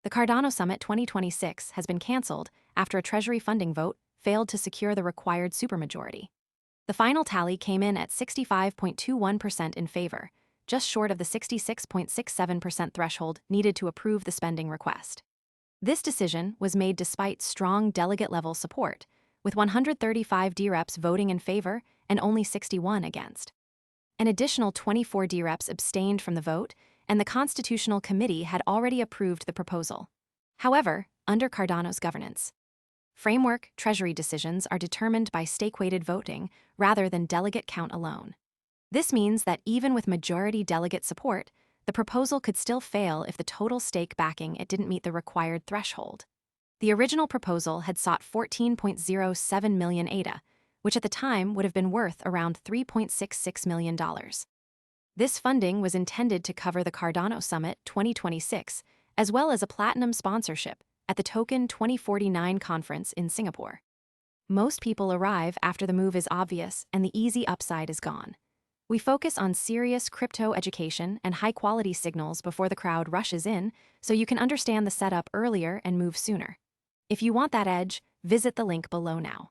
The Cardano Summit 2026 has been canceled after a Treasury funding vote failed to secure the required supermajority. The final tally came in at 65.21% in favor, just short of the 66.67% threshold needed to approve the spending request. This decision was made despite strong delegate-level support, with 135 D-reps voting in favor and only 61 against. An additional 24 D-reps abstained from the vote, and the Constitutional Committee had already approved the proposal. However, under Cardano's governance framework, Treasury decisions are determined by stake-weighted voting rather than delegate count alone. This means that even with majority delegate support, the proposal could still fail if the total stake backing it didn't meet the required threshold. The original proposal had sought 14.07 million ADA, which at the time would have been worth around $3.66 million. This funding was intended to cover the Cardano Summit 2026, as well as a platinum sponsorship at the Token 2049 conference in Singapore. Most people arrive after the move is obvious and the easy upside is gone. We focus on serious crypto education and high-quality signals before the crowd rushes in, so you can understand the setup earlier and move sooner. If you want that edge, visit the link below now.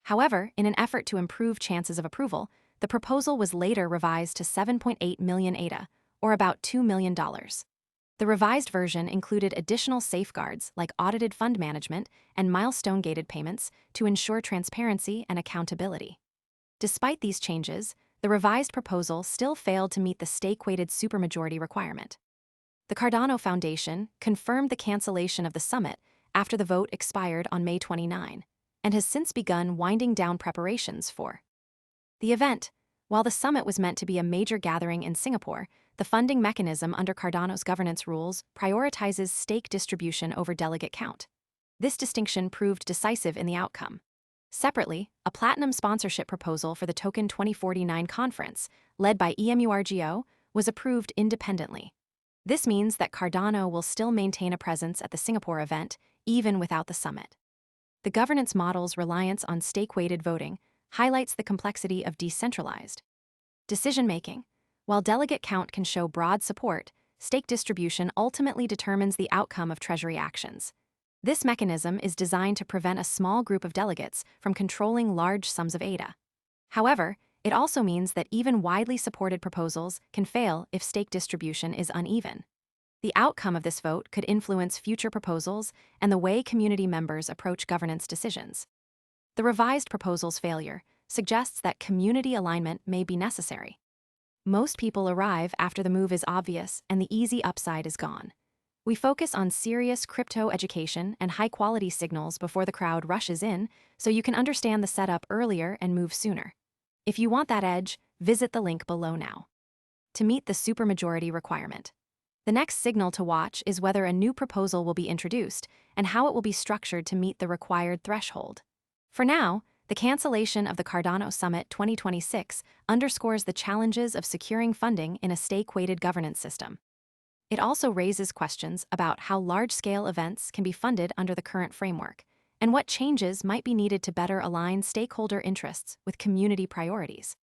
However, in an effort to improve chances of approval, the proposal was later revised to 7.8 million ADA, or about $2 million. The revised version included additional safeguards like audited fund management and milestone-gated payments to ensure transparency and accountability. Despite these changes, the revised proposal still failed to meet the stake-weighted supermajority requirement. The Cardano Foundation confirmed the cancellation of the summit after the vote expired on May 29, and has since begun winding down preparations for the event. While the summit was meant to be a major gathering in Singapore, the funding mechanism under Cardano's governance rules prioritizes stake distribution over delegate count. This distinction proved decisive in the outcome. Separately, a platinum sponsorship proposal for the Token 2049 conference, led by EMURGO, was approved independently. This means that Cardano will still maintain a presence at the Singapore event, even without the summit. The governance model's reliance on stake-weighted voting highlights the complexity of decentralized decision-making. While delegate count can show broad support, stake distribution ultimately determines the outcome of Treasury actions. This mechanism is designed to prevent a small group of delegates from controlling large sums of ADA. However, it also means that even widely supported proposals can fail if stake distribution is uneven. The outcome of this vote could influence future proposals and the way community members approach governance decisions. The revised proposal's failure suggests that community alignment may be necessary. Most people arrive after the move is obvious and the easy upside is gone. We focus on serious crypto education and high-quality signals before the crowd rushes in, so you can understand the setup earlier and move sooner. If you want that edge, visit the link below now. To meet the supermajority requirement, the next signal to watch is whether a new proposal will be introduced and how it will be structured to meet the required threshold. For now, the cancellation of the Cardano Summit 2026 underscores the challenges of securing funding in a stake-weighted governance system. It also raises questions about how large-scale events can be funded under the current framework, and what changes might be needed to better align stakeholder interests with community priorities.